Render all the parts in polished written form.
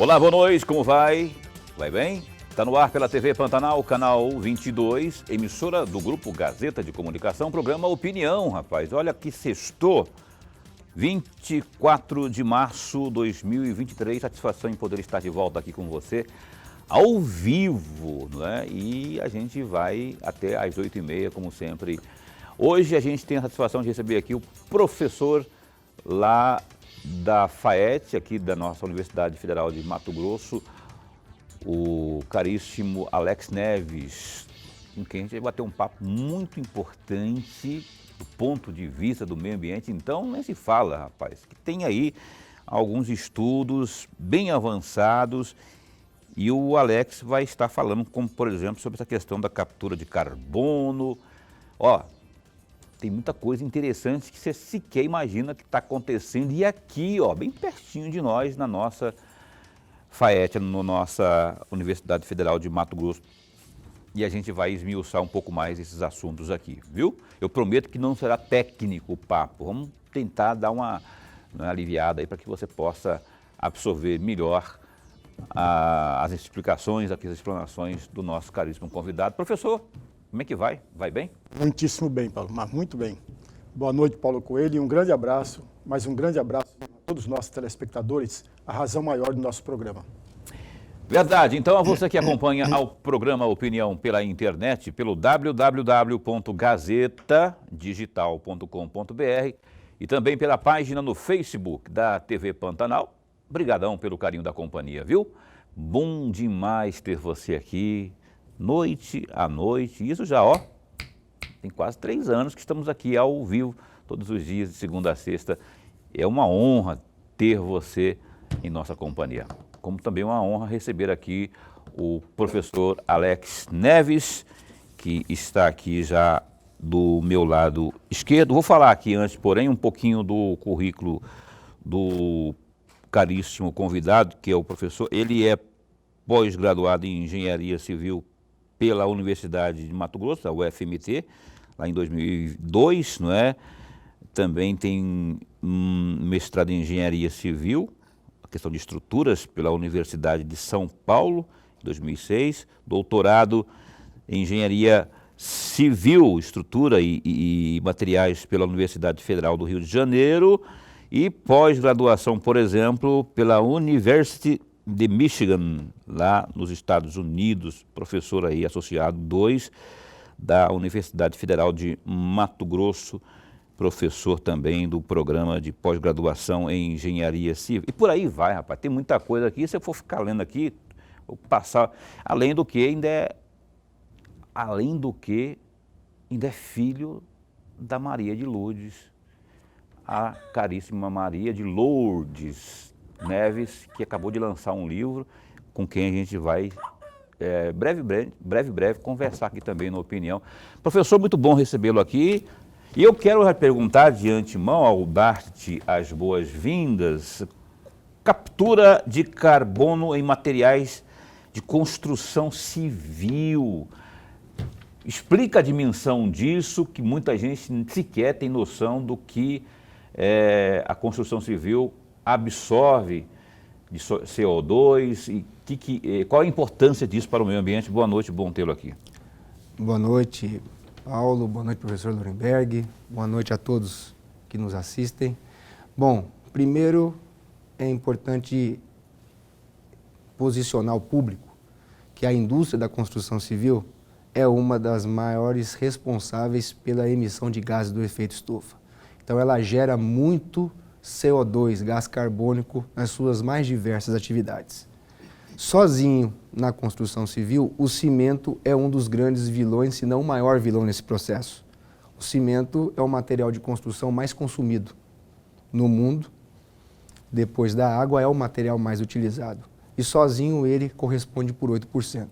Olá, boa noite, como vai? Vai bem? Está no ar pela TV Pantanal, canal 22, emissora do Grupo Gazeta de Comunicação, programa Opinião, rapaz. Olha que sextou, 24 de março de 2023, satisfação em poder estar de volta aqui com você, ao vivo, não é? E a gente vai até às 8h30, como sempre. Hoje a gente tem a satisfação de receber aqui o professor lá da FAET, aqui da nossa Universidade Federal de Mato Grosso, o caríssimo Alex Neves, com quem a gente vai bater um papo muito importante do ponto de vista do meio ambiente. Então, nem se fala, rapaz, que tem aí alguns estudos bem avançados e o Alex vai estar falando, como por exemplo, sobre essa questão da captura de carbono. Ó, tem muita coisa interessante que você sequer imagina que está acontecendo. E aqui, ó, bem pertinho de nós, na nossa FAET, na nossa Universidade Federal de Mato Grosso. E a gente vai esmiuçar um pouco mais esses assuntos aqui, viu? Eu prometo que não será técnico o papo. Vamos tentar dar uma aliviada aí para que você possa absorver melhor as explicações, as explanações do nosso caríssimo convidado. Professor, como é que vai? Vai bem? Muitíssimo bem, Paulo, mas muito bem. Boa noite, Paulo Coelho, e um grande abraço, mas um grande abraço a todos os nossos telespectadores, a razão maior do nosso programa. Verdade. Então, a você que acompanha ao programa Opinião pela internet, pelo www.gazetadigital.com.br e também pela página no Facebook da TV Pantanal, brigadão pelo carinho da companhia, viu? Bom demais ter você aqui, noite a noite. Isso já, ó, tem quase 3 anos que estamos aqui ao vivo, todos os dias, de segunda a sexta. É uma honra ter você em nossa companhia. Como também é uma honra receber aqui o professor Alex Neves, que está aqui já do meu lado esquerdo. Vou falar aqui antes, porém, um pouquinho do currículo do caríssimo convidado, que é o professor. Ele é pós-graduado em Engenharia Civil pela Universidade de Mato Grosso, a UFMT, lá em 2002, não é? Também tem mestrado em Engenharia Civil, a questão de estruturas, pela Universidade de São Paulo, em 2006, doutorado em Engenharia Civil, Estrutura e Materiais pela Universidade Federal do Rio de Janeiro e pós-graduação, por exemplo, pela University de Michigan, lá nos Estados Unidos, professor aí associado 2 da Universidade Federal de Mato Grosso, professor também do programa de pós-graduação em Engenharia Civil. E por aí vai, rapaz, tem muita coisa aqui, se eu for ficar lendo aqui, vou passar, além do que ainda é filho da Maria de Lourdes, a caríssima Maria de Lourdes Neves, que acabou de lançar um livro com quem a gente vai breve conversar aqui também na Opinião. Professor, muito bom recebê-lo aqui. E eu quero perguntar de antemão, ao dar-te as boas-vindas, captura de carbono em materiais de construção civil. Explica a dimensão disso, que muita gente sequer tem noção do que a construção civil absorve de CO2 e qual a importância disso para o meio ambiente. Boa noite, bom tê-lo aqui. Boa noite, Paulo, boa noite, professor Lorenberg, boa noite a todos que nos assistem. Bom, primeiro é importante posicionar o público que a indústria da construção civil é uma das maiores responsáveis pela emissão de gases do efeito estufa. Então ela gera muito CO2, gás carbônico, nas suas mais diversas atividades. Sozinho na construção civil, o cimento é um dos grandes vilões, se não o maior vilão nesse processo. O cimento é o material de construção mais consumido no mundo, depois da água é o material mais utilizado. E sozinho ele corresponde por 8%.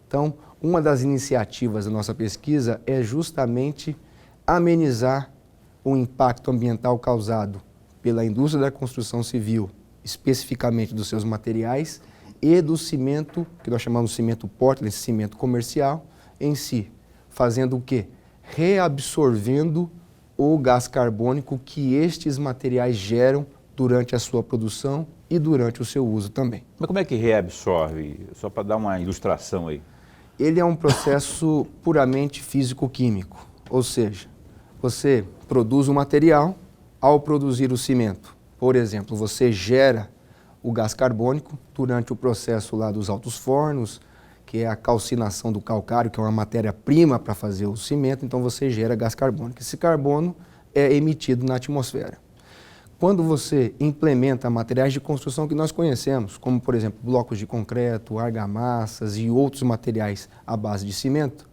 Então, uma das iniciativas da nossa pesquisa é justamente amenizar o impacto ambiental causado pela indústria da construção civil, especificamente dos seus materiais, e do cimento, que nós chamamos de cimento Portland, esse cimento comercial, em si. Fazendo o quê? Reabsorvendo o gás carbônico que estes materiais geram durante a sua produção e durante o seu uso também. Mas como é que reabsorve? Só para dar uma ilustração aí. Ele é um processo puramente físico-químico, ou seja, você produz o material, ao produzir o cimento, por exemplo, você gera o gás carbônico durante o processo lá dos altos fornos, que é a calcinação do calcário, que é uma matéria-prima para fazer o cimento, então você gera gás carbônico. Esse carbono é emitido na atmosfera. Quando você implementa materiais de construção que nós conhecemos, como por exemplo blocos de concreto, argamassas e outros materiais à base de cimento,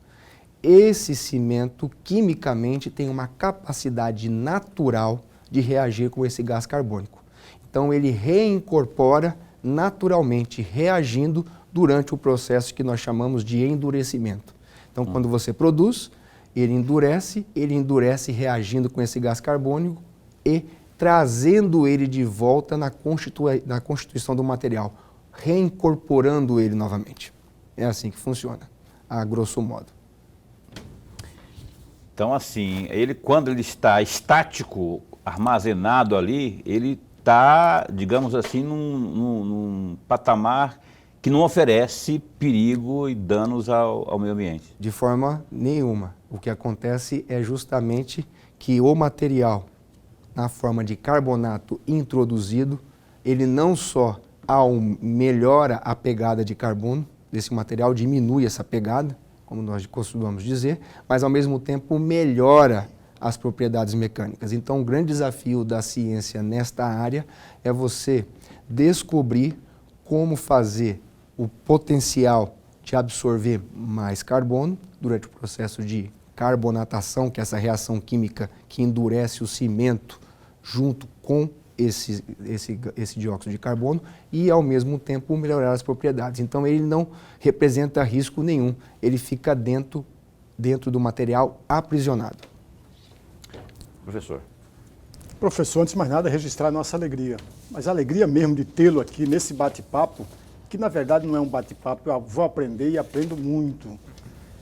esse cimento quimicamente tem uma capacidade natural de reagir com esse gás carbônico. Então ele reincorpora naturalmente, reagindo durante o processo que nós chamamos de endurecimento. Então quando você produz, ele endurece reagindo com esse gás carbônico e trazendo ele de volta na constituição do material, reincorporando ele novamente. É assim que funciona, a grosso modo. Então, assim, quando ele está estático, armazenado ali, ele está, digamos assim, num patamar que não oferece perigo e danos ao meio ambiente. De forma nenhuma. O que acontece é justamente que o material, na forma de carbonato introduzido, ele não só melhora a pegada de carbono desse material, diminui essa pegada, como nós costumamos dizer, mas ao mesmo tempo melhora as propriedades mecânicas. Então, o grande desafio da ciência nesta área é você descobrir como fazer o potencial de absorver mais carbono durante o processo de carbonatação, que é essa reação química que endurece o cimento junto com esse dióxido de carbono e, ao mesmo tempo, melhorar as propriedades. Então, ele não representa risco nenhum, ele fica dentro do material aprisionado. Professor. Professor, antes de mais nada, registrar a nossa alegria. Mas a alegria mesmo de tê-lo aqui nesse bate-papo, que na verdade não é um bate-papo, eu vou aprender e aprendo muito.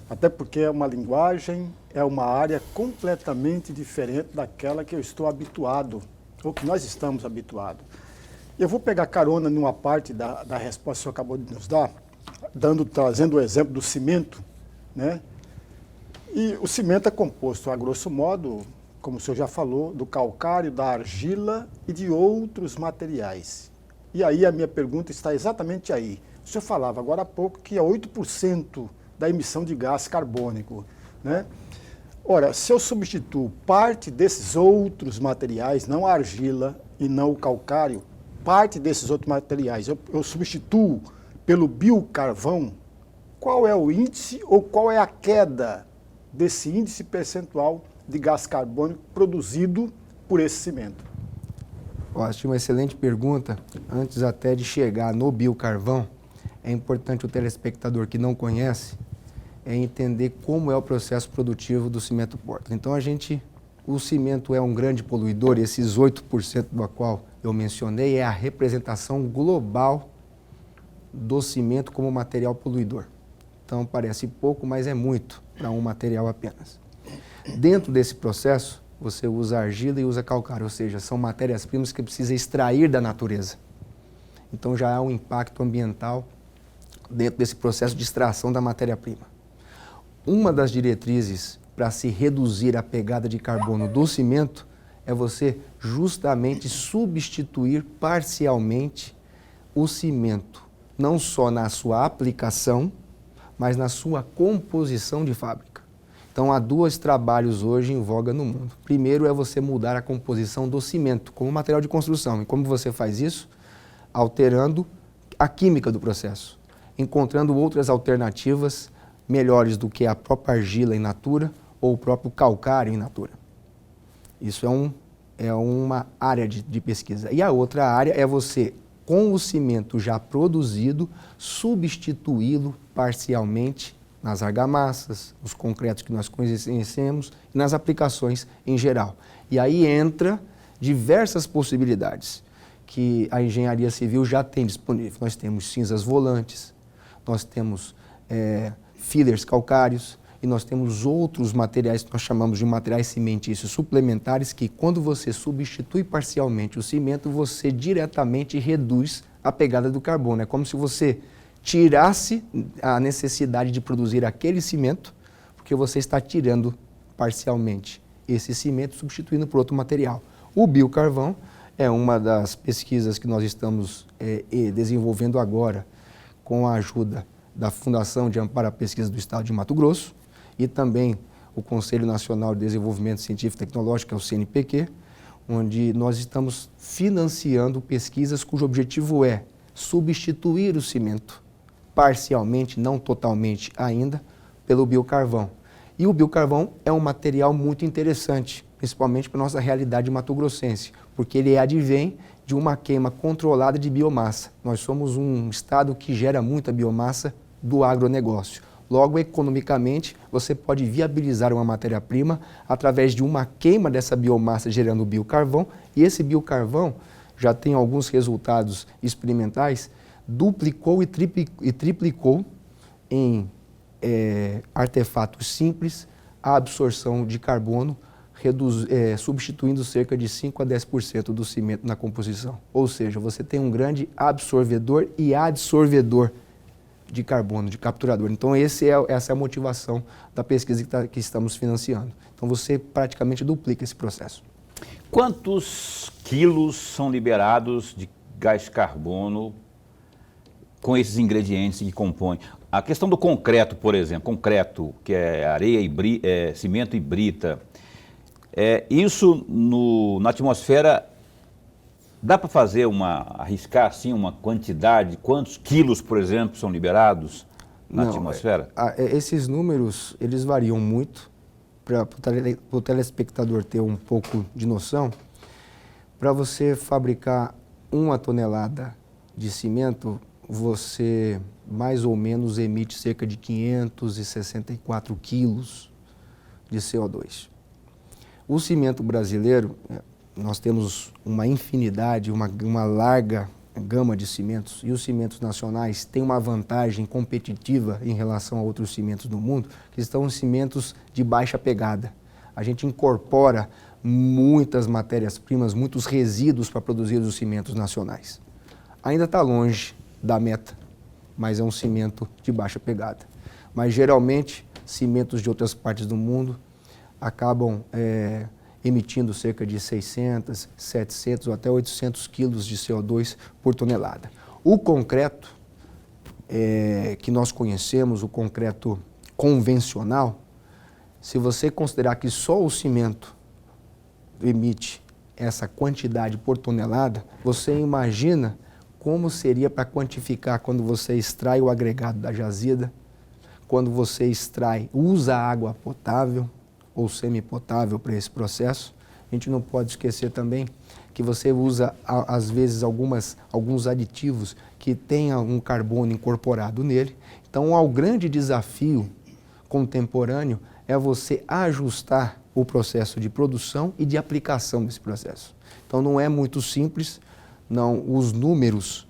Até porque é uma linguagem, é uma área completamente diferente daquela que eu estou habituado, ou que nós estamos habituados. Eu vou pegar carona numa parte da resposta que o senhor acabou de nos dar, trazendo o exemplo do cimento, né? E o cimento é composto, a grosso modo, como o senhor já falou, do calcário, da argila e de outros materiais. E aí a minha pergunta está exatamente aí. O senhor falava agora há pouco que é 8% da emissão de gás carbônico, né? Ora, se eu substituo parte desses outros materiais, não a argila e não o calcário, parte desses outros materiais, eu substituo pelo biocarvão, qual é o índice ou qual é a queda desse índice percentual de gás carbônico produzido por esse cimento? Acho uma excelente pergunta. Antes até de chegar no biocarvão, é importante o telespectador que não conhece entender como é o processo produtivo do cimento Portland. Então o cimento é um grande poluidor, e esses 8% do qual eu mencionei é a representação global do cimento como material poluidor. Então parece pouco, mas é muito para um material apenas. Dentro desse processo, você usa argila e usa calcário, ou seja, são matérias-primas que precisa extrair da natureza. Então já há um impacto ambiental dentro desse processo de extração da matéria-prima. Uma das diretrizes para se reduzir a pegada de carbono do cimento é você justamente substituir parcialmente o cimento, não só na sua aplicação, mas na sua composição de fábrica. Então, há dois trabalhos hoje em voga no mundo. Primeiro é você mudar a composição do cimento como material de construção. E como você faz isso? Alterando a química do processo, encontrando outras alternativas melhores do que a própria argila in natura ou o próprio calcário in natura. Isso é uma área de pesquisa. E a outra área é você, com o cimento já produzido, substituí-lo parcialmente nas argamassas, nos concretos que nós conhecemos e nas aplicações em geral. E aí entra diversas possibilidades que a engenharia civil já tem disponível. Nós temos cinzas volantes, nós temos fillers calcários e e nós temos outros materiais que nós chamamos de materiais cimentícios suplementares que, quando você substitui parcialmente o cimento, você diretamente reduz a pegada do carbono. É como se você tirasse a necessidade de produzir aquele cimento, porque você está tirando parcialmente esse cimento, substituindo por outro material. O biocarvão é uma das pesquisas que nós estamos desenvolvendo agora com a ajuda da Fundação de Amparo à Pesquisa do Estado de Mato Grosso e também o Conselho Nacional de Desenvolvimento Científico e Tecnológico, que é o CNPq, onde nós estamos financiando pesquisas cujo objetivo é substituir o cimento parcialmente, não totalmente ainda, pelo biocarvão. E o biocarvão é um material muito interessante, principalmente para a nossa realidade mato-grossense, porque ele advém de uma queima controlada de biomassa. Nós somos um estado que gera muita biomassa do agronegócio. Logo, economicamente, você pode viabilizar uma matéria-prima através de uma queima dessa biomassa gerando biocarvão, e esse biocarvão já tem alguns resultados experimentais, duplicou e triplicou em artefatos simples a absorção de carbono, substituindo cerca de 5 a 10% do cimento na composição. Ou seja, você tem um grande absorvedor e adsorvedor de carbono, de capturador. Então essa é a motivação da pesquisa que estamos financiando. Então você praticamente duplica esse processo. Quantos quilos são liberados de gás carbono com esses ingredientes que compõem? A questão do concreto, por exemplo, concreto, que é areia, cimento e brita, isso na atmosfera, dá para arriscar assim uma quantidade, quantos quilos, por exemplo, são liberados na atmosfera? Esses números, eles variam muito, para o telespectador ter um pouco de noção. Para você fabricar 1 tonelada de cimento, você mais ou menos emite cerca de 564 quilos de CO2. O cimento brasileiro, nós temos uma infinidade, uma larga gama de cimentos, e os cimentos nacionais têm uma vantagem competitiva em relação a outros cimentos do mundo, que são os cimentos de baixa pegada. A gente incorpora muitas matérias-primas, muitos resíduos para produzir os cimentos nacionais. Ainda está longe da meta, mas é um cimento de baixa pegada. Mas geralmente, cimentos de outras partes do mundo acabam emitindo cerca de 600, 700 ou até 800 quilos de CO2 por tonelada. O concreto que nós conhecemos, o concreto convencional, se você considerar que só o cimento emite essa quantidade por tonelada, você imagina como seria para quantificar quando você extrai o agregado da jazida, quando você usa água potável ou semipotável para esse processo. A gente não pode esquecer também que você usa, às vezes, alguns aditivos que tenham um carbono incorporado nele. Então, o grande desafio contemporâneo é você ajustar o processo de produção e de aplicação desse processo. Então, não é muito simples, os números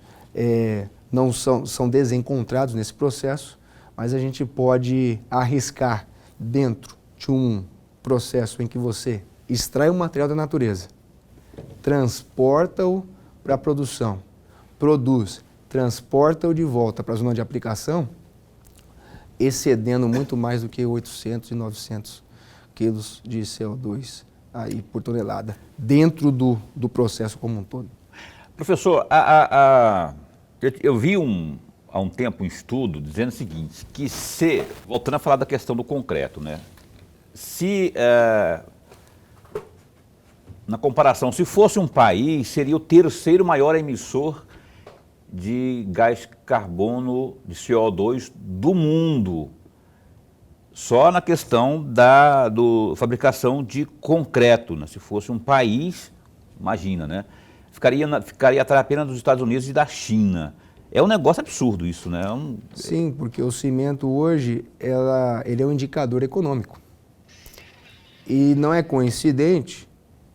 não são desencontrados nesse processo, mas a gente pode arriscar dentro de um processo em que você extrai o material da natureza, transporta-o para a produção, produz, transporta-o de volta para a zona de aplicação, excedendo muito mais do que 800 e 900 quilos de CO2 aí por tonelada, dentro do processo como um todo. Professor, eu vi há um tempo um estudo dizendo o seguinte, que voltando a falar da questão do concreto, né? Na comparação, se fosse um país, seria o terceiro maior emissor de gás carbono, de CO2 do mundo. Só na questão da fabricação de concreto, né? Se fosse um país, imagina, né? Ficaria atrás apenas dos Estados Unidos e da China. É um negócio absurdo isso, né? Sim, porque o cimento hoje, ele é um indicador econômico. E não é coincidente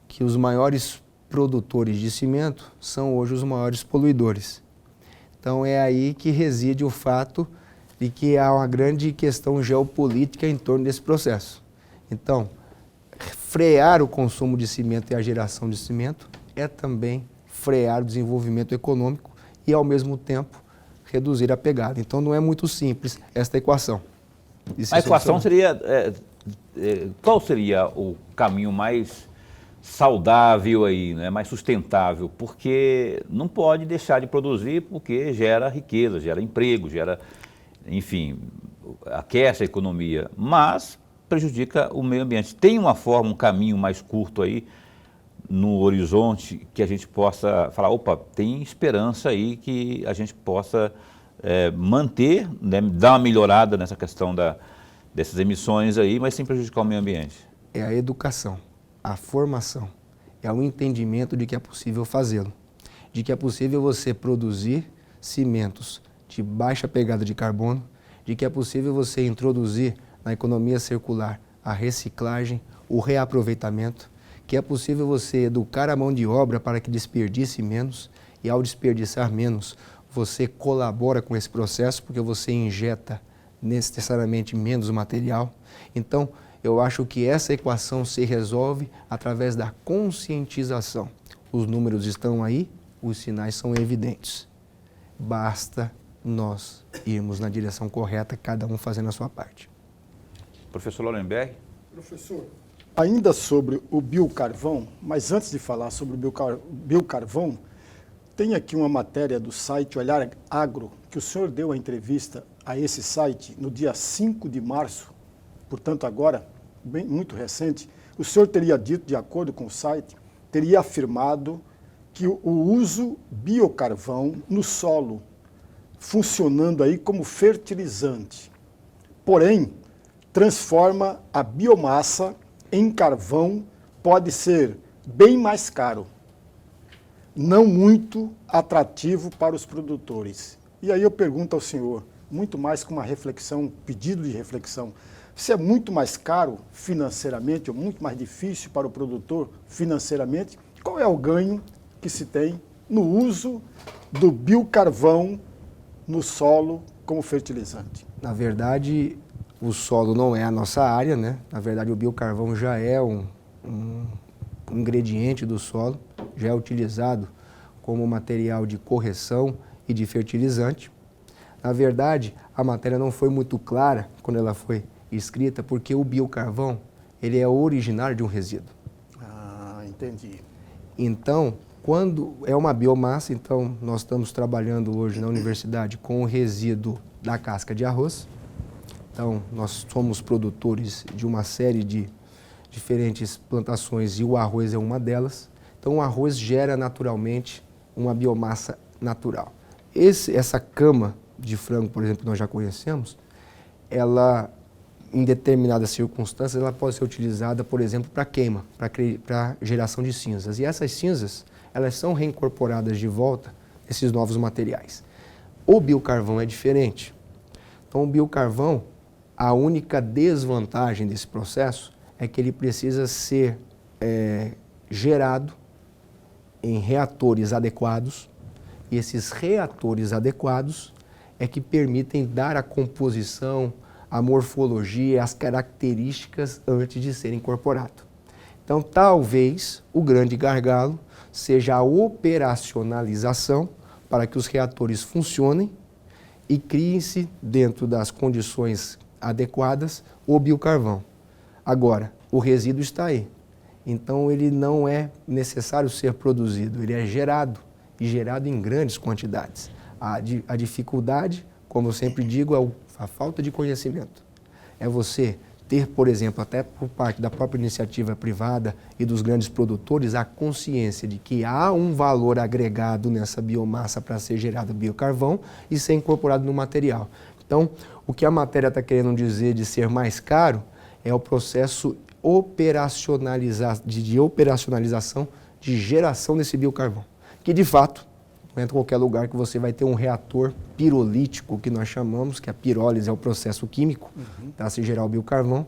que os maiores produtores de cimento são hoje os maiores poluidores. Então é aí que reside o fato de que há uma grande questão geopolítica em torno desse processo. Então, frear o consumo de cimento e a geração de cimento é também frear o desenvolvimento econômico e, ao mesmo tempo, reduzir a pegada. Então, não é muito simples esta equação. A equação seria... qual seria o caminho mais saudável aí, né? Mais sustentável? Porque não pode deixar de produzir porque gera riqueza, gera emprego, gera, enfim, aquece a economia, mas prejudica o meio ambiente. Tem uma forma, um caminho mais curto aí no horizonte que a gente possa falar, opa, tem esperança aí que a gente possa manter, né, dar uma melhorada nessa questão dessas emissões aí, mas sem prejudicar o meio ambiente? É a educação, a formação, é o entendimento de que é possível fazê-lo, de que é possível você produzir cimentos de baixa pegada de carbono, de que é possível você introduzir na economia circular a reciclagem, o reaproveitamento, que é possível você educar a mão de obra para que desperdice menos e, ao desperdiçar menos, você colabora com esse processo porque você injeta necessariamente menos material. Então, eu acho que essa equação se resolve através da conscientização. Os números estão aí, os sinais são evidentes. Basta nós irmos na direção correta, cada um fazendo a sua parte. Professor Lorenberg? Professor, ainda sobre o biocarvão, mas antes de falar sobre o biocarvão, tem aqui uma matéria do site Olhar Agro, que o senhor deu a entrevista a esse site no dia 5 de março, portanto agora, muito recente. O senhor teria dito, de acordo com o site, teria afirmado que o uso biocarvão no solo, funcionando aí como fertilizante, porém, transforma a biomassa em carvão, pode ser bem mais caro, não muito atrativo para os produtores. E aí eu pergunto ao senhor, muito mais com uma reflexão, um pedido de reflexão, se é muito mais caro financeiramente ou muito mais difícil para o produtor financeiramente, qual é o ganho que se tem no uso do biocarvão no solo como fertilizante? Na verdade, o solo não é a nossa área, né? Na verdade, o biocarvão já é um ingrediente do solo, já é utilizado como material de correção e de fertilizante. Na verdade, a matéria não foi muito clara quando ela foi escrita, porque o biocarvão, ele é originário de um resíduo. Ah, entendi. Então, quando é uma biomassa, então nós estamos trabalhando hoje na universidade com o resíduo da casca de arroz. Então, nós somos produtores de uma série de diferentes plantações e o arroz é uma delas. Então, o arroz gera naturalmente uma biomassa natural. Essa cama de frango, por exemplo, que nós já conhecemos, ela, em determinadas circunstâncias, ela pode ser utilizada, por exemplo, para queima, para geração de cinzas. E essas cinzas, elas são reincorporadas de volta nesses novos materiais. O biocarvão é diferente. Então, o biocarvão, a única desvantagem desse processo é que ele precisa ser gerado em reatores adequados, e esses reatores adequados é que permitem dar a composição, a morfologia, as características antes de ser incorporado. Então, talvez o grande gargalo seja a operacionalização para que os reatores funcionem e criem-se, dentro das condições adequadas, o biocarvão. Agora, o resíduo está aí. Então, ele não é necessário ser produzido, ele é gerado, e gerado em grandes quantidades. A dificuldade, como eu sempre digo, é a falta de conhecimento. É você ter, por exemplo, até por parte da própria iniciativa privada e dos grandes produtores, a consciência de que há um valor agregado nessa biomassa para ser gerado biocarvão e ser incorporado no material. Então, o que a matéria está querendo dizer de ser mais caro é o processo de operacionalização de geração desse biocarvão, que de fato, não é em qualquer lugar que você vai ter um reator pirolítico, que nós chamamos, que a pirólise é o processo químico para se gerar o biocarvão,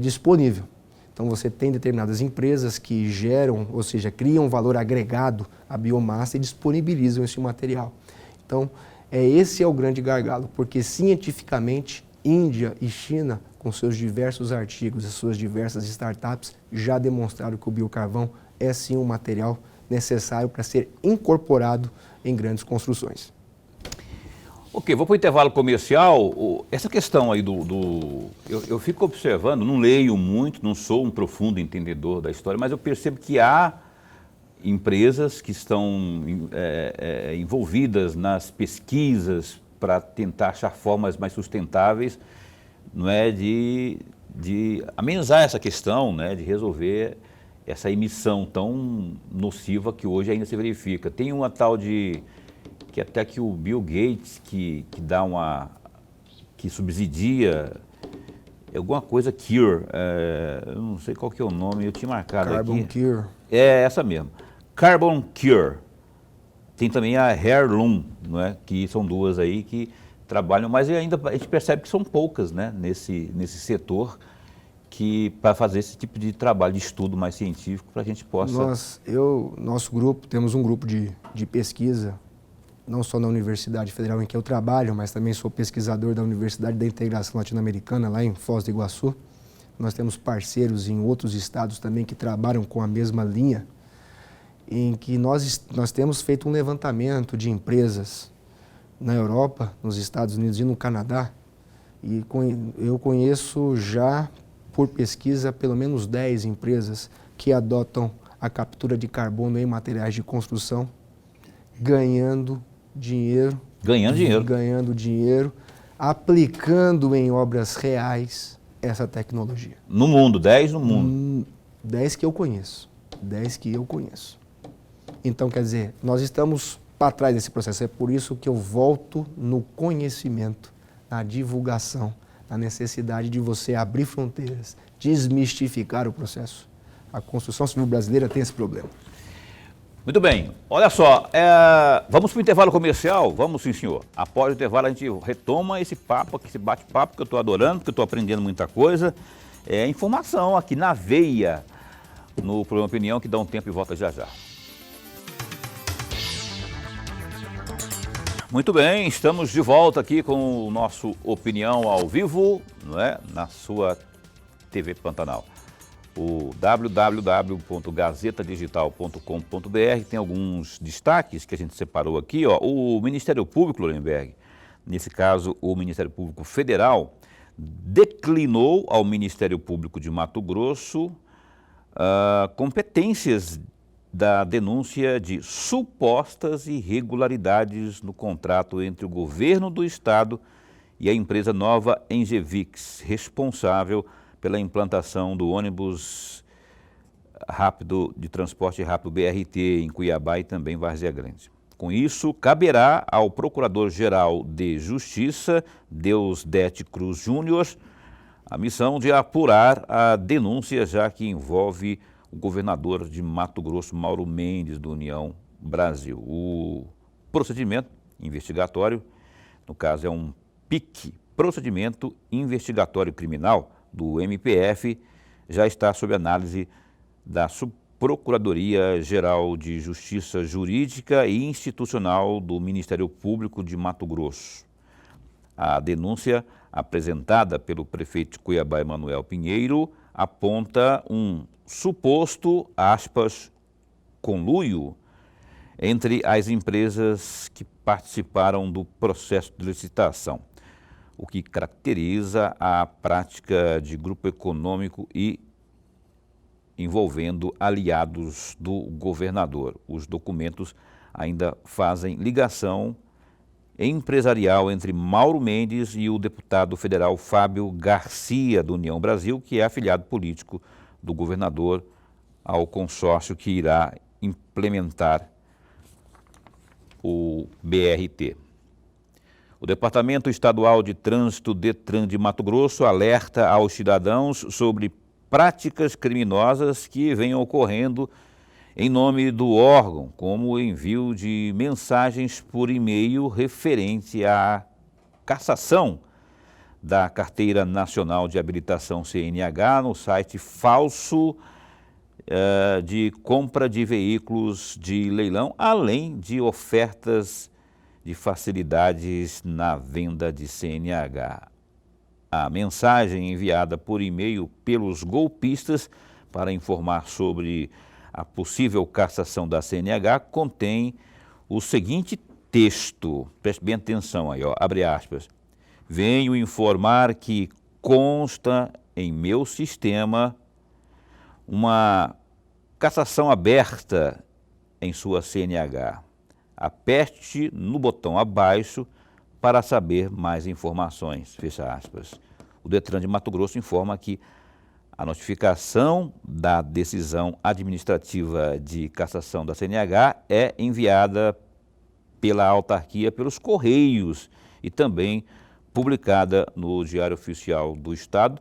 disponível. Então você tem determinadas empresas que geram, ou seja, criam valor agregado à biomassa e disponibilizam esse material. Então Esse é o grande gargalo, porque cientificamente, Índia e China, com seus diversos artigos e suas diversas startups, já demonstraram que o biocarvão é sim um material necessário para ser incorporado em grandes construções. Ok, vou para o intervalo comercial. Essa questão aí eu fico observando, não leio muito, não sou um profundo entendedor da história, mas eu percebo que há empresas que estão envolvidas nas pesquisas para tentar achar formas mais sustentáveis, não é, de amenizar essa questão, né, de resolver essa emissão tão nociva que hoje ainda se verifica. Tem uma tal de, que até que o Bill Gates, que subsidia alguma coisa Cure, eu não sei qual que é o nome, eu tinha marcado Carbon aqui. Cure. É essa mesmo, Carbon Cure. Tem também a Heirloom, não é? Que são duas aí que trabalham, mas ainda a gente percebe que são poucas, né, nesse setor, que para fazer esse tipo de trabalho, de estudo mais científico, para a gente possa... Nosso grupo, temos um grupo de pesquisa, não só na Universidade Federal em que eu trabalho, mas também sou pesquisador da Universidade da Integração Latino-Americana, lá em Foz do Iguaçu. Nós temos parceiros em outros estados também que trabalham com a mesma linha, em que nós temos feito um levantamento de empresas na Europa, nos Estados Unidos e no Canadá, e eu conheço já, por pesquisa, pelo menos 10 empresas que adotam a captura de carbono em materiais de construção, ganhando dinheiro, aplicando em obras reais essa tecnologia. No mundo, 10 no mundo. 10 que eu conheço. 10 que eu conheço. Então, quer dizer, nós estamos para trás desse processo. É por isso que eu volto no conhecimento, na divulgação, na necessidade de você abrir fronteiras, desmistificar o processo. A construção civil brasileira tem esse problema. Muito bem, olha só, vamos para o intervalo comercial? Vamos sim, senhor. Após o intervalo a gente retoma esse papo, esse bate-papo que eu estou adorando, porque eu estou aprendendo muita coisa. Informação aqui na veia, no programa Opinião, que dá um tempo e volta já já. Muito bem, estamos de volta aqui com o nosso Opinião ao vivo, não é? Na sua TV Pantanal. O www.gazetadigital.com.br tem alguns destaques que a gente separou aqui. Ó. O Ministério Público, Lorenberg, nesse caso o Ministério Público Federal, declinou ao Ministério Público de Mato Grosso competências da denúncia de supostas irregularidades no contrato entre o governo do estado e a empresa Nova Engevix, responsável pela implantação do ônibus rápido de transporte rápido BRT em Cuiabá e também Várzea Grande. Com isso, caberá ao Procurador-Geral de Justiça, Deusdete Cruz Júnior, a missão de apurar a denúncia, já que envolve o governador de Mato Grosso, Mauro Mendes, do União Brasil. O procedimento investigatório, no caso é um PIC, Procedimento Investigatório Criminal, do MPF, já está sob análise da Subprocuradoria-Geral de Justiça Jurídica e Institucional do Ministério Público de Mato Grosso. A denúncia apresentada pelo prefeito de Cuiabá, Emanuel Pinheiro, aponta um suposto, aspas, conluio entre as empresas que participaram do processo de licitação, o que caracteriza a prática de grupo econômico e envolvendo aliados do governador. Os documentos ainda fazem ligação empresarial entre Mauro Mendes e o deputado federal Fábio Garcia, do União Brasil, que é afiliado político do governador ao consórcio que irá implementar o BRT. O Departamento Estadual de Trânsito, DETRAN de Mato Grosso, alerta aos cidadãos sobre práticas criminosas que vêm ocorrendo em nome do órgão, como o envio de mensagens por e-mail referente à cassação da Carteira Nacional de Habilitação CNH no site falso de compra de veículos de leilão, além de ofertas de facilidades na venda de CNH. A mensagem enviada por e-mail pelos golpistas para informar sobre a possível cassação da CNH contém o seguinte texto, preste bem atenção aí, ó, abre aspas. Venho informar que consta em meu sistema uma cassação aberta em sua CNH. Aperte no botão abaixo para saber mais informações, fecha aspas. O Detran de Mato Grosso informa que a notificação da decisão administrativa de cassação da CNH é enviada pela autarquia pelos Correios e também publicada no Diário Oficial do Estado,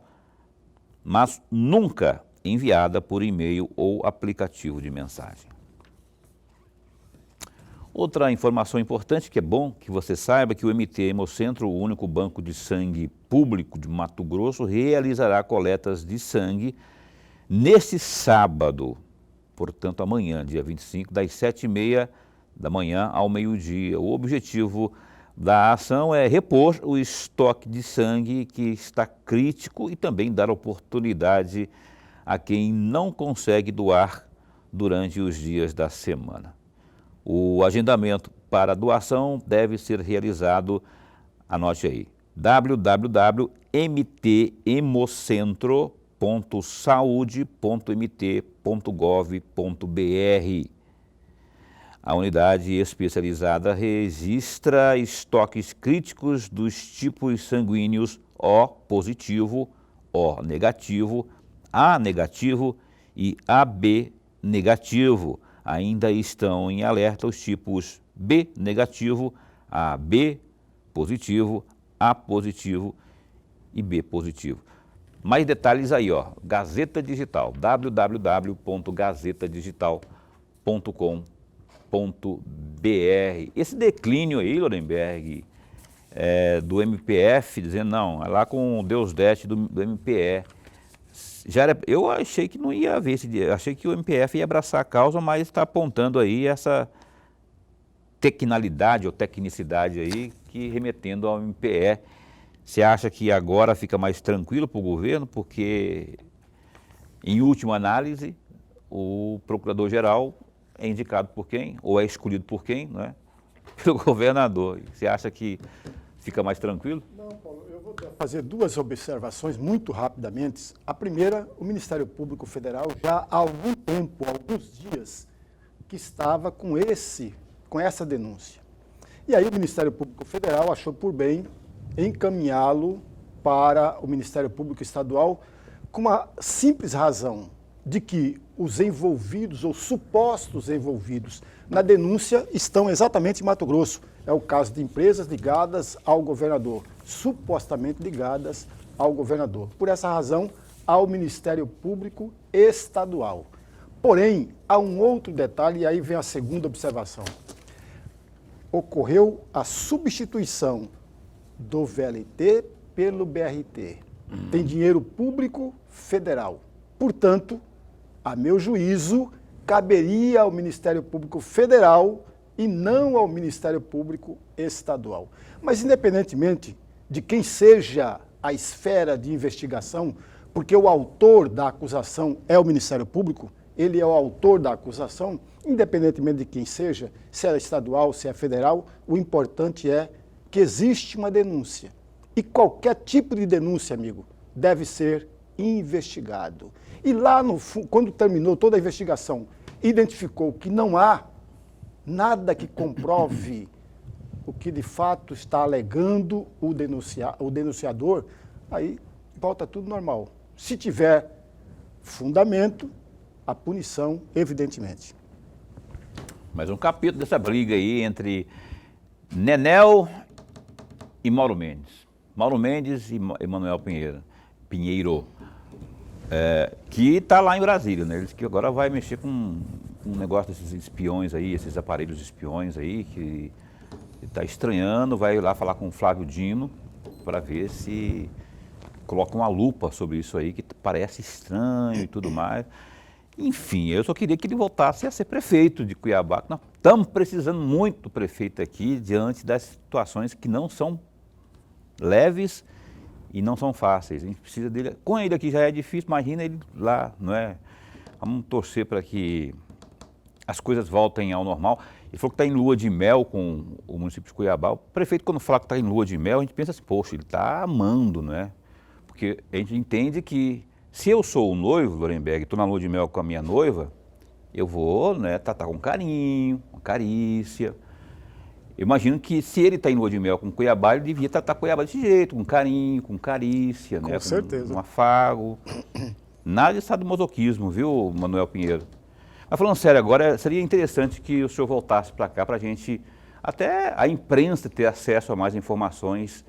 mas nunca enviada por e-mail ou aplicativo de mensagem. Outra informação importante que é bom que você saiba que o MT Hemocentro, o único banco de sangue público de Mato Grosso, realizará coletas de sangue neste sábado, portanto amanhã, dia 25, das 7h30 da manhã ao meio-dia. O objetivo da ação é repor o estoque de sangue que está crítico e também dar oportunidade a quem não consegue doar durante os dias da semana. O agendamento para doação deve ser realizado, anote aí, www.mt-hemocentro.saude.mt.gov.br. A unidade especializada registra estoques críticos dos tipos sanguíneos O positivo, O negativo, A negativo e AB negativo. Ainda estão em alerta os tipos B negativo, AB positivo, A positivo e B positivo. Mais detalhes aí, ó, Gazeta Digital, www.gazetadigital.com.br. Esse declínio aí, Lorenberg, do MPF, dizendo não, é lá com o Deus Dete do MPE. Eu achei que não ia haver esse dia, achei que o MPF ia abraçar a causa, mas está apontando aí essa tecnalidade ou tecnicidade aí, que remetendo ao MPE. Você acha que agora fica mais tranquilo para o governo, porque, em última análise, o procurador-geral é indicado por quem? Ou é escolhido por quem? Não é? Pelo governador. Você acha que fica mais tranquilo? Não, Paulo, eu vou fazer duas observações muito rapidamente. A primeira, o Ministério Público Federal já há algum tempo, alguns dias, que estava com essa denúncia. E aí o Ministério Público Federal achou por bem encaminhá-lo para o Ministério Público Estadual com uma simples razão de que os envolvidos ou supostos envolvidos na denúncia estão exatamente em Mato Grosso. É o caso de empresas ligadas ao governador, supostamente ligadas ao governador. Por essa razão, ao Ministério Público Estadual. Porém, há um outro detalhe, e aí vem a segunda observação. Ocorreu a substituição do VLT pelo BRT. Tem dinheiro público federal. Portanto, a meu juízo, caberia ao Ministério Público Federal e não ao Ministério Público Estadual. Mas, independentemente de quem seja a esfera de investigação, porque o autor da acusação é o Ministério Público, ele é o autor da acusação, independentemente de quem seja, se é estadual, se é federal, o importante é que existe uma denúncia. E qualquer tipo de denúncia, amigo, deve ser investigado. E lá, quando terminou toda a investigação, identificou que não há nada que comprove o que de fato está alegando o denunciador, aí volta tudo normal. Se tiver fundamento, a punição, evidentemente. Mais um capítulo dessa briga aí entre Nenel e Mauro Mendes. Mauro Mendes e Emanuel Pinheiro, que está lá em Brasília, né? Eles que agora vai mexer com um negócio desses espiões aí, esses aparelhos espiões aí, que está estranhando, vai lá falar com o Flávio Dino para ver se coloca uma lupa sobre isso aí, que parece estranho e tudo mais. Enfim, eu só queria que ele voltasse a ser prefeito de Cuiabá, que nós estamos precisando muito do prefeito aqui, diante das situações que não são leves e não são fáceis. A gente precisa dele. Com ele aqui já é difícil, imagina ele lá, não é? Vamos torcer para que as coisas voltem ao normal. Ele falou que está em lua de mel com o município de Cuiabá. O prefeito, quando fala que está em lua de mel, a gente pensa assim, poxa, ele está amando, não é? Porque a gente entende que se eu sou o noivo, Lorenberg, estou na lua de mel com a minha noiva, eu vou, né, tratar com carinho, com carícia. Eu imagino que se ele está em lua de mel com Cuiabá, ele devia tratar Cuiabá desse jeito, com carinho, com carícia, Com né, certeza. com afago. Nada de sadomasoquismo, viu, Manuel Pinheiro? Mas falando sério agora, seria interessante que o senhor voltasse para cá para a gente, até a imprensa ter acesso a mais informações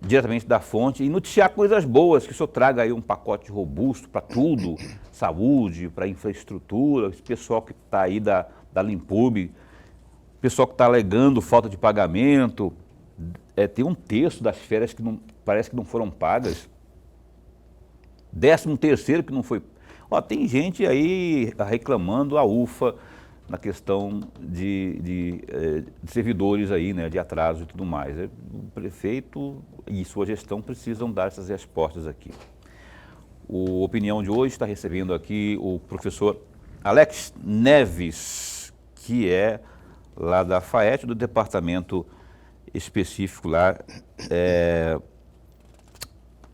diretamente da fonte e noticiar coisas boas, que o senhor traga aí um pacote robusto para tudo, saúde, para infraestrutura, esse pessoal que está aí da Limpub, pessoal que está alegando falta de pagamento, tem um terço das férias que não, parece que não foram pagas, 13º que não foi. Ó, tem gente aí reclamando a UFA na questão de servidores aí, né, de atraso e tudo mais. O prefeito e sua gestão precisam dar essas respostas aqui. O Opinião de hoje está recebendo aqui o professor Alex Neves, que é lá da FAET, do departamento específico lá,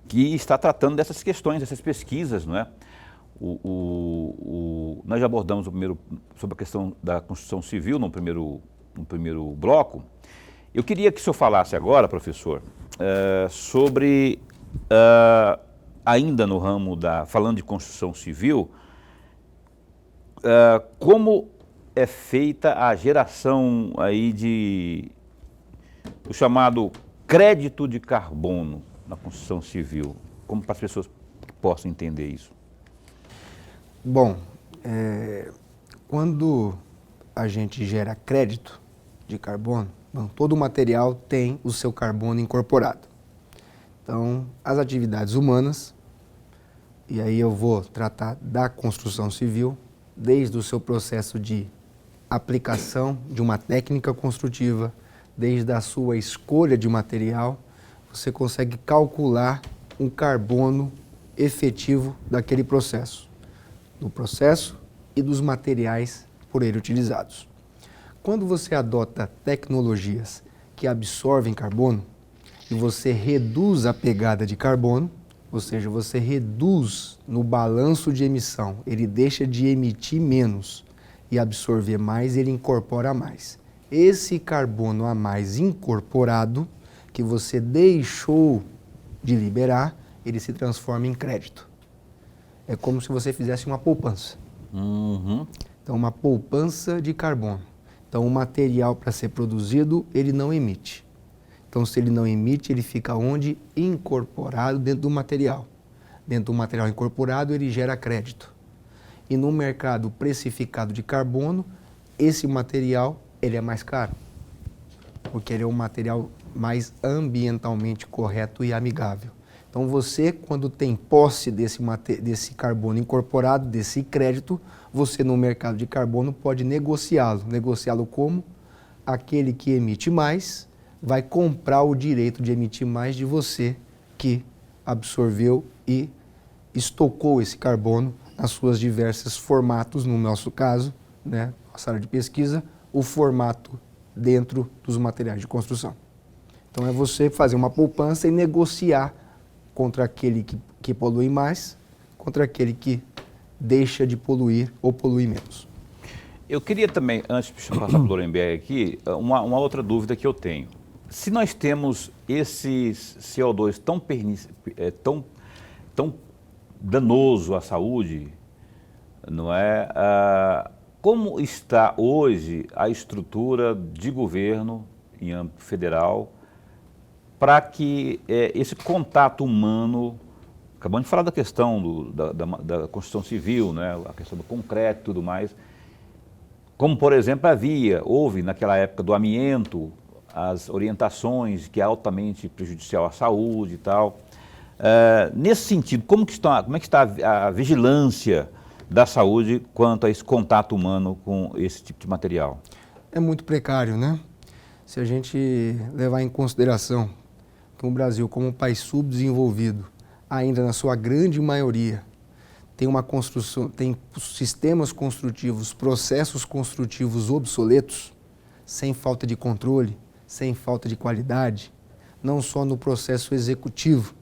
que está tratando dessas questões, dessas pesquisas, não é? Nós já abordamos sobre a questão da construção civil no primeiro bloco. Eu queria que o senhor falasse agora, professor, sobre, ainda no ramo falando de construção civil, como é feita a geração aí do chamado crédito de carbono na construção civil, como para as pessoas que possam entender isso. Bom, quando a gente gera crédito de carbono, todo o material tem o seu carbono incorporado. Então, as atividades humanas, e aí eu vou tratar da construção civil, desde o seu processo de aplicação de uma técnica construtiva, desde a sua escolha de material, você consegue calcular um carbono efetivo daquele processo. Do processo e dos materiais por ele utilizados. Quando você adota tecnologias que absorvem carbono e você reduz a pegada de carbono, ou seja, você reduz no balanço de emissão, ele deixa de emitir menos e absorver mais, ele incorpora mais. Esse carbono a mais incorporado, que você deixou de liberar, ele se transforma em crédito. É como se você fizesse uma poupança. Uhum. Então, uma poupança de carbono. Então, o material para ser produzido, ele não emite. Então, se ele não emite, ele fica onde? Incorporado dentro do material. Dentro do material incorporado, ele gera crédito. E no mercado precificado de carbono, esse material, ele é mais caro. Porque ele é um material mais ambientalmente correto e amigável. Então você, quando tem posse desse carbono incorporado, desse crédito, você no mercado de carbono pode negociá-lo. Negociá-lo como? Aquele que emite mais vai comprar o direito de emitir mais de você que absorveu e estocou esse carbono nas suas diversos formatos, no nosso caso, né, nossa área de pesquisa, o formato dentro dos materiais de construção. Então é você fazer uma poupança e negociar contra aquele que polui mais, contra aquele que deixa de poluir ou polui menos. Eu queria também, antes de passar para o Lorenberg aqui, uma outra dúvida que eu tenho. Se nós temos esses CO2 tão danoso à saúde, não é? Como está hoje a estrutura de governo em âmbito federal para que esse contato humano, acabamos de falar da questão da construção civil, né, a questão do concreto e tudo mais, como por exemplo houve naquela época do amianto, as orientações que é altamente prejudicial à saúde e tal. Nesse sentido, como é que está a vigilância da saúde quanto a esse contato humano com esse tipo de material? É muito precário, né? Se a gente levar em consideração que o Brasil, como um país subdesenvolvido, ainda na sua grande maioria, tem uma construção, tem sistemas construtivos, processos construtivos obsoletos, sem falta de controle, sem falta de qualidade, não só no processo executivo,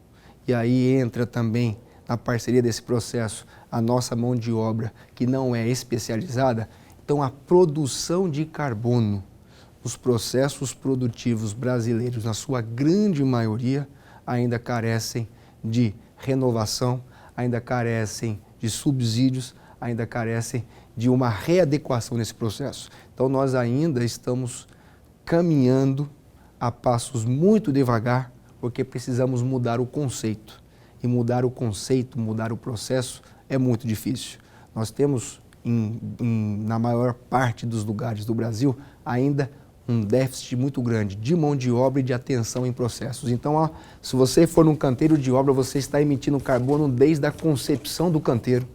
e aí entra também na parceria desse processo a nossa mão de obra, que não é especializada. Então, a produção de carbono, os processos produtivos brasileiros, na sua grande maioria, ainda carecem de renovação, ainda carecem de subsídios, ainda carecem de uma readequação nesse processo. Então, nós ainda estamos caminhando a passos muito devagar, porque precisamos mudar o conceito. E mudar o conceito, mudar o processo é muito difícil. Nós temos, na maior parte dos lugares do Brasil, ainda um déficit muito grande de mão de obra e de atenção em processos. Então, ó, se você for num canteiro de obra, você está emitindo carbono desde a concepção do canteiro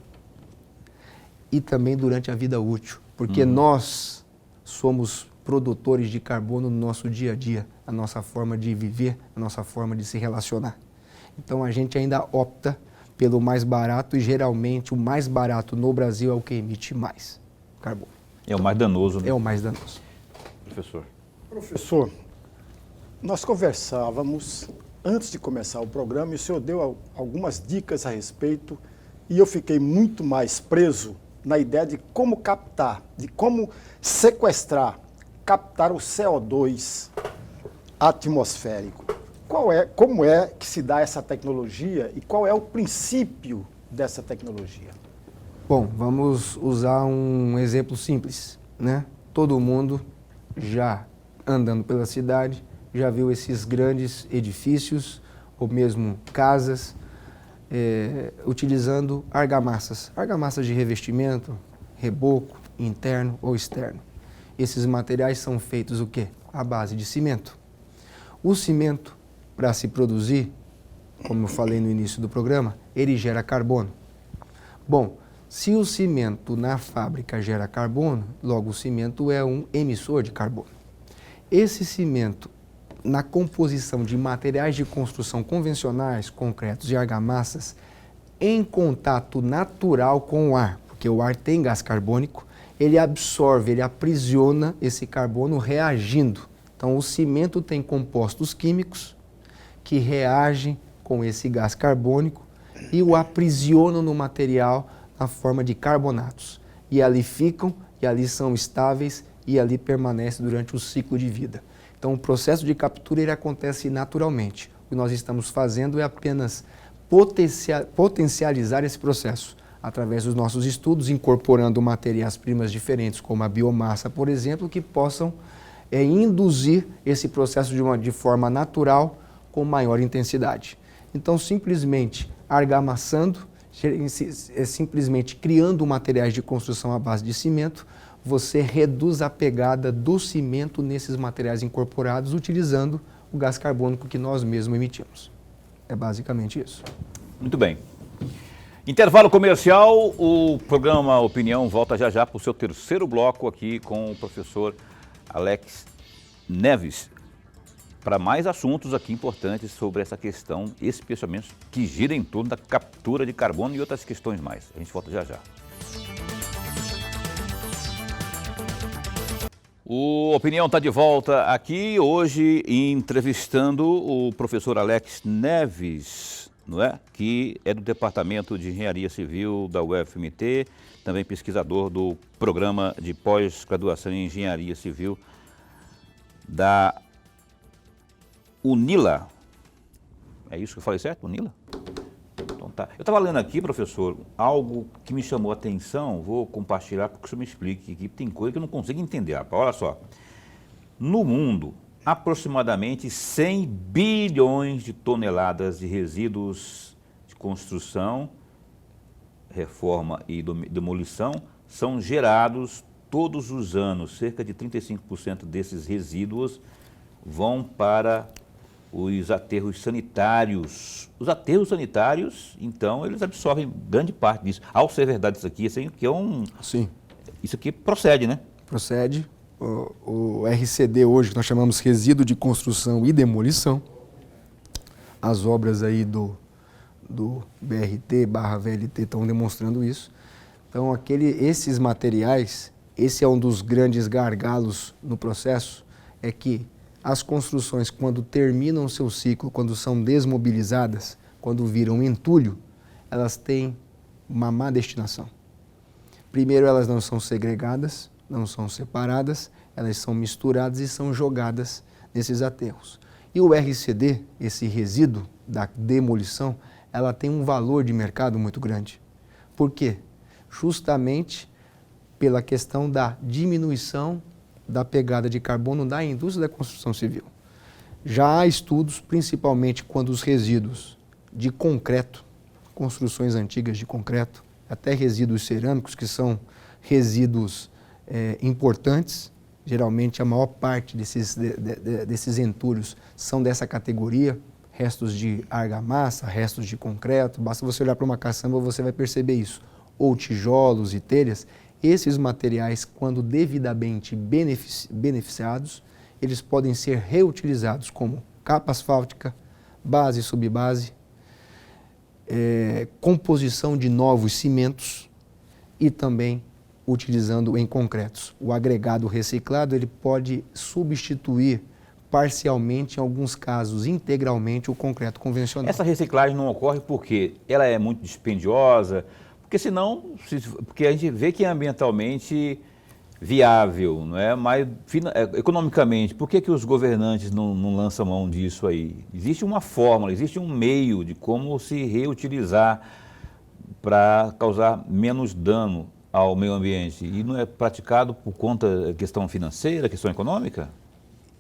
e também durante a vida útil, porque nós somos produtores de carbono no nosso dia a dia, a nossa forma de viver, a nossa forma de se relacionar. Então, a gente ainda opta pelo mais barato e, geralmente, o mais barato no Brasil é o que emite mais carbono. É o mais danoso, né? É o mais danoso. Professor. Professor, nós conversávamos antes de começar o programa e o senhor deu algumas dicas a respeito e eu fiquei muito mais preso na ideia de como captar, de como sequestrar, captar o CO2 atmosférico. Como é que se dá essa tecnologia e qual é o princípio dessa tecnologia? Bom, vamos usar um exemplo simples, né? Todo mundo já andando pela cidade já viu esses grandes edifícios ou mesmo casas utilizando argamassas de revestimento, reboco, interno ou externo. Esses materiais são feitos o quê? À base de cimento. O cimento, para se produzir, como eu falei no início do programa, ele gera carbono. Bom, se o cimento na fábrica gera carbono, logo o cimento é um emissor de carbono. Esse cimento, na composição de materiais de construção convencionais, concretos e argamassas, em contato natural com o ar, porque o ar tem gás carbônico, ele absorve, ele aprisiona esse carbono reagindo. Então, o cimento tem compostos químicos que reagem com esse gás carbônico e o aprisionam no material na forma de carbonatos. E ali ficam, e ali são estáveis, e ali permanecem durante o ciclo de vida. Então, o processo de captura ele acontece naturalmente. O que nós estamos fazendo é apenas potencializar esse processo, através dos nossos estudos, incorporando matérias-primas diferentes, como a biomassa, por exemplo, que possam induzir esse processo de forma natural, com maior intensidade. Então, simplesmente argamassando, simplesmente criando materiais de construção à base de cimento, você reduz a pegada do cimento nesses materiais incorporados, utilizando o gás carbônico que nós mesmos emitimos. É basicamente isso. Muito bem. Intervalo comercial, o programa Opinião volta já já para o seu terceiro bloco aqui com o professor Alex Neves, para mais assuntos aqui importantes sobre essa questão, especialmente que gira em torno da captura de carbono e outras questões mais. A gente volta já já. O Opinião está de volta aqui, hoje entrevistando o professor Alex Neves, não é? Que é do Departamento de Engenharia Civil da UFMT, também pesquisador do Programa de Pós-Graduação em Engenharia Civil da UNILA. É isso que eu falei certo? UNILA? Então tá. Eu estava lendo aqui, professor, algo que me chamou a atenção, vou compartilhar para que o senhor me explique, que tem coisa que eu não consigo entender. Olha só, no mundo, aproximadamente 100 bilhões de toneladas de resíduos de construção, reforma e demolição são gerados todos os anos. Cerca de 35% desses resíduos vão para os aterros sanitários. Os aterros sanitários, então, eles absorvem grande parte disso. Ao ser verdade isso aqui, assim, que é Sim. Isso aqui procede, né? Procede. O RCD hoje, que nós chamamos Resíduo de Construção e Demolição, as obras aí do BRT/VLT estão demonstrando isso. Então, esses materiais, esse é um dos grandes gargalos no processo, é que as construções, quando terminam seu ciclo, quando são desmobilizadas, quando viram entulho, elas têm uma má destinação. Primeiro, elas não são segregadas, não são separadas, elas são misturadas e são jogadas nesses aterros. E o RCD, esse resíduo da demolição, ela tem um valor de mercado muito grande. Por quê? Justamente pela questão da diminuição da pegada de carbono da indústria da construção civil. Já há estudos, principalmente quando os resíduos de concreto, construções antigas de concreto, até resíduos cerâmicos, que são resíduos importantes, geralmente a maior parte desses entulhos são dessa categoria, restos de argamassa, restos de concreto, basta você olhar para uma caçamba, você vai perceber isso, ou tijolos e telhas. Esses materiais, quando devidamente beneficiados, eles podem ser reutilizados como capa asfáltica, base e subbase, composição de novos cimentos e também utilizando em concretos. O agregado reciclado ele pode substituir parcialmente, em alguns casos integralmente, o concreto convencional. Essa reciclagem não ocorre porque ela é muito dispendiosa, porque senão, porque a gente vê que é ambientalmente viável, não é? Mas economicamente, por que os governantes não lançam mão disso aí? Existe uma fórmula, existe um meio de como se reutilizar para causar menos dano ao meio ambiente. E não é praticado por conta da questão financeira, questão econômica?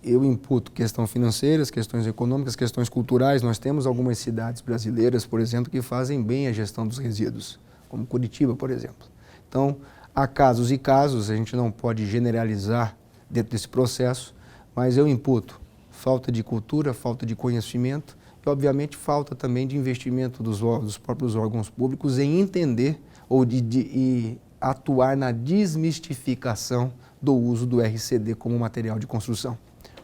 Eu imputo questões financeiras, questões econômicas, questões culturais. Nós temos algumas cidades brasileiras, por exemplo, que fazem bem a gestão dos resíduos, como Curitiba, por exemplo. Então, há casos e casos, a gente não pode generalizar dentro desse processo, mas eu imputo falta de cultura, falta de conhecimento e, obviamente, falta também de investimento dos próprios órgãos públicos em entender ou de atuar na desmistificação do uso do RCD como material de construção,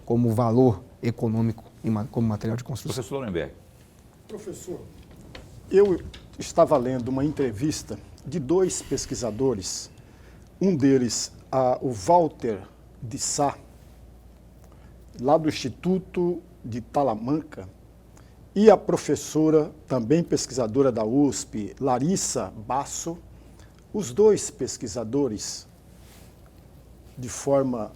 como valor econômico como material de construção. Professor Lorenberg. Professor, eu estava lendo uma entrevista de dois pesquisadores, um deles, o Walter de Sá, lá do Instituto de Talamanca, e a professora, também pesquisadora da USP, Larissa Basso. Os dois pesquisadores, de forma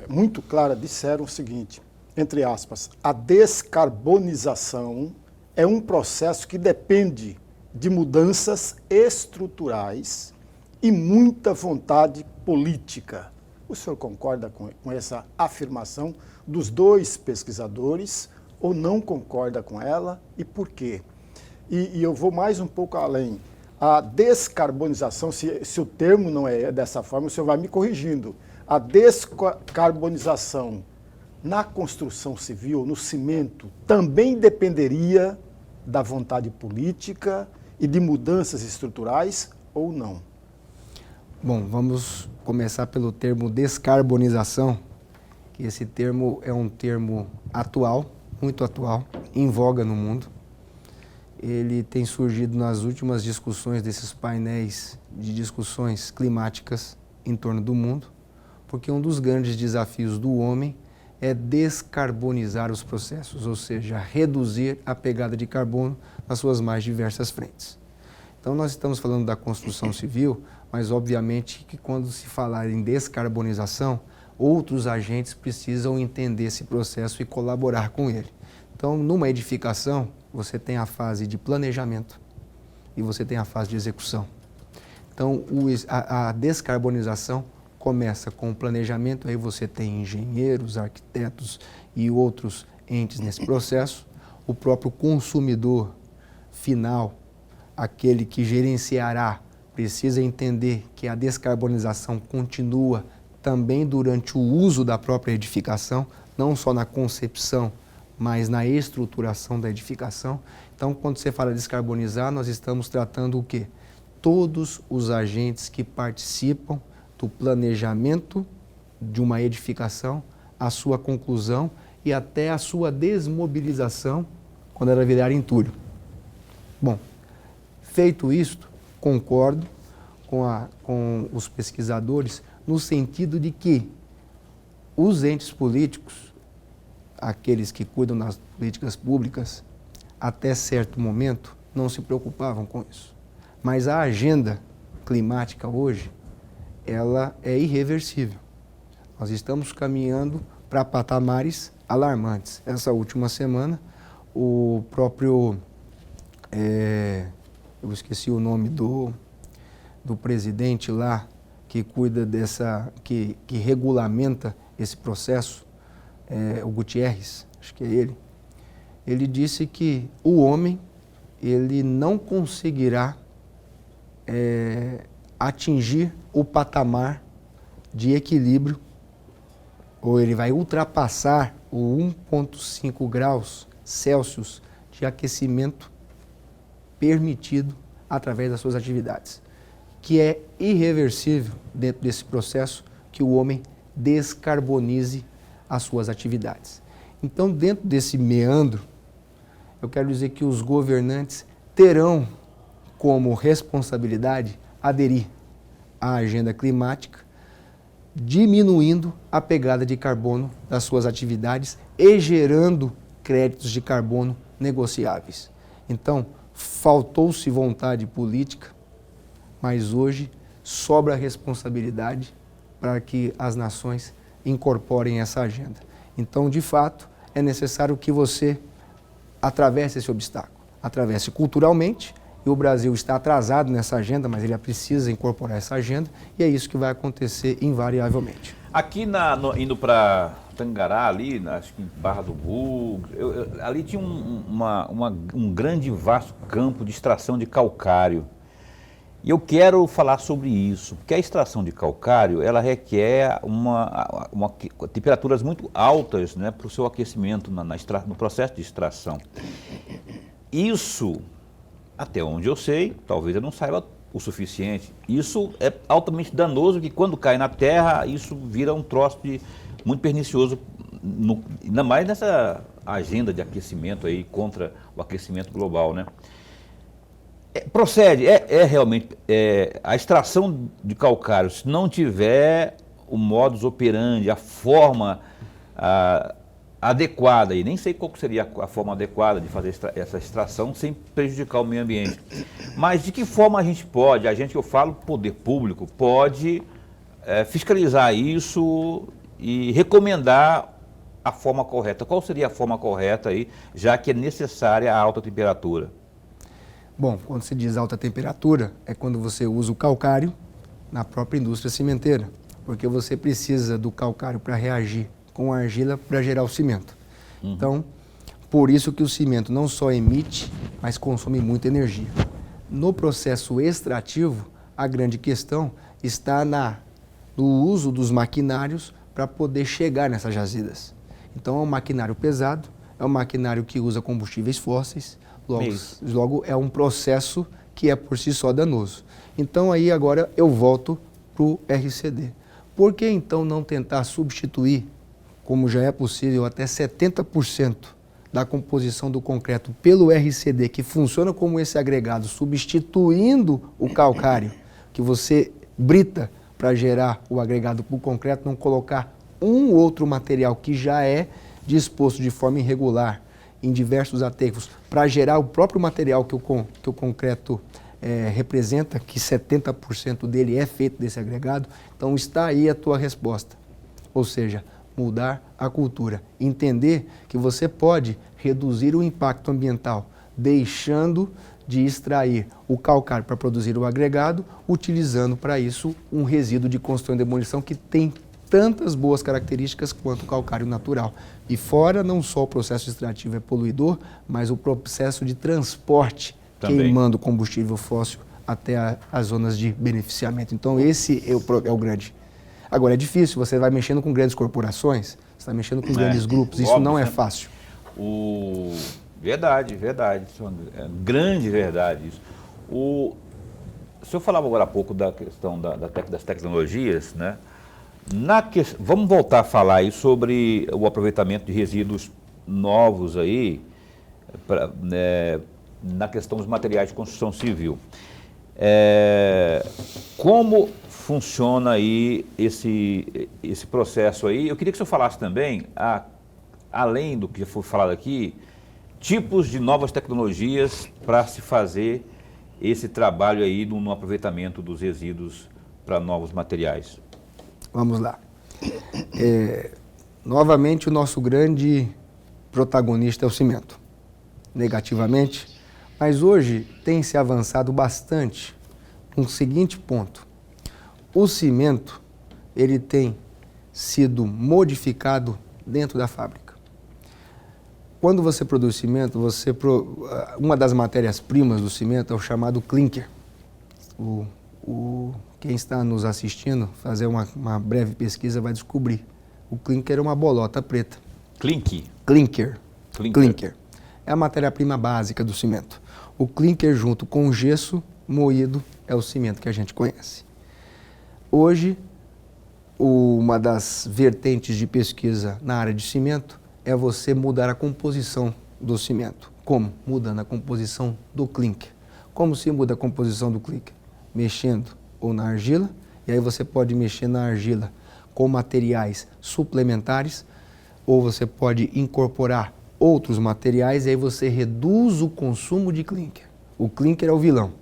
muito clara, disseram o seguinte, entre aspas, a descarbonização é um processo que depende de mudanças estruturais e muita vontade política. O senhor concorda com essa afirmação dos dois pesquisadores ou não concorda com ela e por quê? E eu vou mais um pouco além. A descarbonização, se o termo não é dessa forma, o senhor vai me corrigindo. A descarbonização na construção civil, no cimento, também dependeria da vontade política e de mudanças estruturais ou não? Bom, vamos começar pelo termo descarbonização, que esse termo é um termo atual, muito atual, em voga no mundo. Ele tem surgido nas últimas discussões desses painéis de discussões climáticas em torno do mundo, porque um dos grandes desafios do homem é descarbonizar os processos, ou seja, reduzir a pegada de carbono nas suas mais diversas frentes. Então, nós estamos falando da construção civil, mas obviamente que quando se falar em descarbonização, outros agentes precisam entender esse processo e colaborar com ele. Então, numa edificação, você tem a fase de planejamento e você tem a fase de execução. Então, a descarbonização começa com o planejamento, aí você tem engenheiros, arquitetos e outros entes nesse processo. O próprio consumidor final, aquele que gerenciará, precisa entender que a descarbonização continua também durante o uso da própria edificação, não só na concepção, mas na estruturação da edificação. Então, quando você fala descarbonizar, nós estamos tratando o quê? Todos os agentes que participam do planejamento de uma edificação, a sua conclusão e até a sua desmobilização quando ela virar entulho. Bom, feito isto, concordo com os pesquisadores no sentido de que os entes políticos, aqueles que cuidam das políticas públicas, até certo momento não se preocupavam com isso. Mas a agenda climática hoje, ela é irreversível. Nós estamos caminhando para patamares alarmantes. Essa última semana, o próprio, eu esqueci o nome do presidente lá, que cuida dessa, que regulamenta esse processo, o Gutierrez, acho que é ele disse que o homem, ele não conseguirá atingir o patamar de equilíbrio, ou ele vai ultrapassar o 1,5 graus Celsius de aquecimento permitido através das suas atividades, que é irreversível dentro desse processo que o homem descarbonize as suas atividades. Então, dentro desse meandro, eu quero dizer que os governantes terão como responsabilidade aderir à agenda climática, diminuindo a pegada de carbono das suas atividades e gerando créditos de carbono negociáveis. Então, faltou-se vontade política, mas hoje sobra a responsabilidade para que as nações incorporem essa agenda. Então, de fato, é necessário que você atravesse esse obstáculo, atravesse culturalmente, e o Brasil está atrasado nessa agenda, mas ele precisa incorporar essa agenda, e é isso que vai acontecer invariavelmente. Aqui indo para Tangará, ali, acho que em Barra do Bugre, ali tinha um grande e vasto campo de extração de calcário. E eu quero falar sobre isso, porque a extração de calcário, ela requer temperaturas muito altas, né, para o seu aquecimento no processo de extração. Isso, até onde eu sei, talvez eu não saiba o suficiente, isso é altamente danoso, que quando cai na terra, isso vira um troço muito pernicioso, ainda mais nessa agenda de aquecimento aí, contra o aquecimento global, né? Procede, realmente, a extração de calcário, se não tiver o modus operandi, a forma adequada, e nem sei qual seria a forma adequada de fazer essa extração sem prejudicar o meio ambiente, mas de que forma a gente que eu falo, poder público, pode fiscalizar isso e recomendar a forma correta? Qual seria a forma correta aí, já que é necessária a alta temperatura? Bom, quando se diz alta temperatura, é quando você usa o calcário na própria indústria cimenteira, porque você precisa do calcário para reagir com a argila para gerar o cimento. Então, por isso que o cimento não só emite, mas consome muita energia. No processo extrativo, a grande questão está no uso dos maquinários para poder chegar nessas jazidas. Então, é um maquinário pesado, é um maquinário que usa combustíveis fósseis, logo é um processo que é por si só danoso. Então aí agora eu volto para o RCD. Por que então não tentar substituir, como já é possível, até 70% da composição do concreto pelo RCD, que funciona como esse agregado, substituindo o calcário, que você brita para gerar o agregado para o concreto, não colocar um outro material que já é disposto de forma irregular em diversos aterros para gerar o próprio material que o concreto representa, que 70% dele é feito desse agregado. Então está aí a tua resposta, ou seja, mudar a cultura, entender que você pode reduzir o impacto ambiental deixando de extrair o calcário para produzir o agregado, utilizando para isso um resíduo de construção e demolição que tem tantas boas características quanto o calcário natural. E fora, não só o processo extrativo é poluidor, mas o processo de transporte, também, queimando combustível fóssil até as zonas de beneficiamento. Então esse é o grande. Agora é difícil, você vai mexendo com grandes corporações, você está mexendo com grandes grupos, isso não é fácil. Verdade, verdade. Isso é grande verdade isso. O senhor falava agora há pouco da questão das tecnologias, né? Vamos voltar a falar aí sobre o aproveitamento de resíduos novos aí, na questão dos materiais de construção civil. Como funciona aí esse processo aí? Eu queria que o senhor falasse também, além do que já foi falado aqui, tipos de novas tecnologias para se fazer esse trabalho aí no aproveitamento dos resíduos para novos materiais. Vamos lá. Novamente, o nosso grande protagonista é o cimento, negativamente, mas hoje tem se avançado bastante no seguinte ponto. O cimento, ele tem sido modificado dentro da fábrica. Quando você produz cimento, uma das matérias-primas do cimento é o chamado clinker. Quem está nos assistindo, fazer uma breve pesquisa, vai descobrir. O clinker é uma bolota preta. Clinker. É a matéria-prima básica do cimento. O clinker junto com o gesso moído é o cimento que a gente conhece. Hoje, uma das vertentes de pesquisa na área de cimento é você mudar a composição do cimento. Como? Mudando a composição do clinker. Como se muda a composição do clinker? Mexendo ou na argila, e aí você pode mexer na argila com materiais suplementares, ou você pode incorporar outros materiais, e aí você reduz o consumo de clinker. O clinker é o vilão,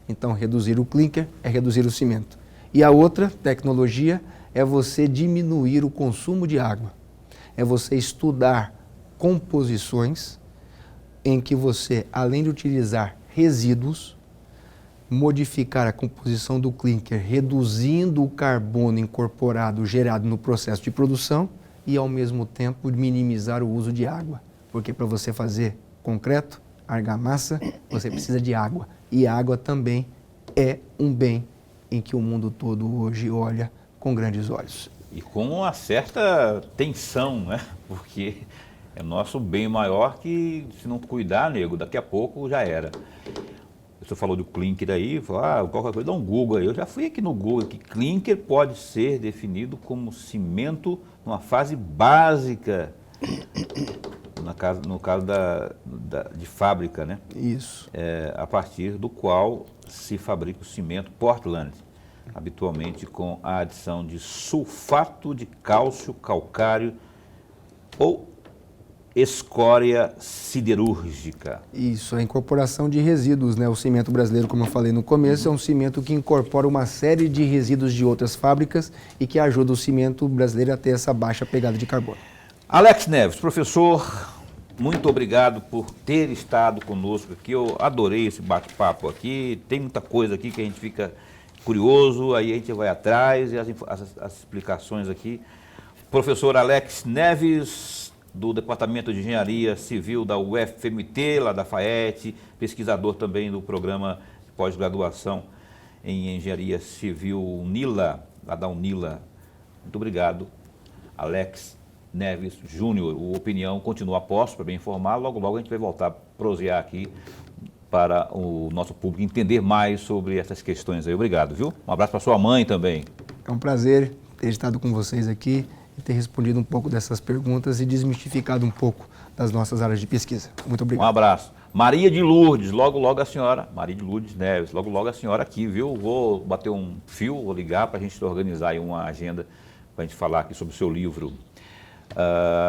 então reduzir o clinker é reduzir o cimento. E a outra tecnologia é você diminuir o consumo de água. É você estudar composições em que você, além de utilizar resíduos, modificar a composição do clinker, reduzindo o carbono incorporado gerado no processo de produção e, ao mesmo tempo, minimizar o uso de água. Porque para você fazer concreto, argamassa, você precisa de água. E a água também é um bem em que o mundo todo hoje olha com grandes olhos. E com uma certa tensão, né? Porque é nosso bem maior que, se não cuidar, nego, daqui a pouco já era. O senhor falou do clinker aí, falou, qualquer coisa, dá um Google aí. Eu já fui aqui no Google, que clinker pode ser definido como cimento numa fase básica, no caso de fábrica, né? Isso. A partir do qual se fabrica o cimento Portland, habitualmente com a adição de sulfato de cálcio calcário ou escória siderúrgica. Isso, a incorporação de resíduos, né? O cimento brasileiro, como eu falei no começo, é um cimento que incorpora uma série de resíduos de outras fábricas e que ajuda o cimento brasileiro a ter essa baixa pegada de carbono. Alex Neves, professor, muito obrigado por ter estado conosco aqui. Eu adorei esse bate-papo aqui. Tem muita coisa aqui que a gente fica curioso, aí a gente vai atrás e as explicações aqui. Professor Alex Neves, do Departamento de Engenharia Civil da UFMT, lá da FAET, pesquisador também do programa de pós-graduação em Engenharia Civil UNILA, lá da UNILA. Muito obrigado, Alex Neves Júnior. O Opinião continua a posto, para bem informar. Logo, logo a gente vai voltar a prosear aqui para o nosso público entender mais sobre essas questões aí. Obrigado, viu? Um abraço para sua mãe também. É um prazer ter estado com vocês aqui e ter respondido um pouco dessas perguntas e desmistificado um pouco das nossas áreas de pesquisa. Muito obrigado. Um abraço. Maria de Lourdes, logo, logo a senhora, Maria de Lourdes Neves, logo, logo a senhora aqui, viu? Vou bater um fio, vou ligar para a gente organizar aí uma agenda para a gente falar aqui sobre o seu livro.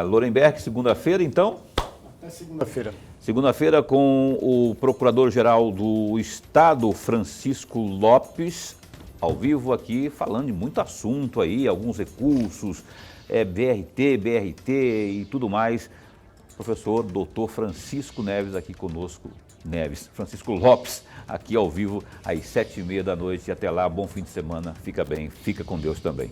Lorenberg, segunda-feira, então? Até segunda-feira. Segunda-feira com o Procurador-Geral do Estado, Francisco Lopes, ao vivo aqui, falando de muito assunto aí, alguns recursos, BRT e tudo mais. Professor Dr. Francisco Neves aqui conosco, Francisco Lopes, aqui ao vivo às 7h30 da noite. E até lá, bom fim de semana, fica bem, fica com Deus também.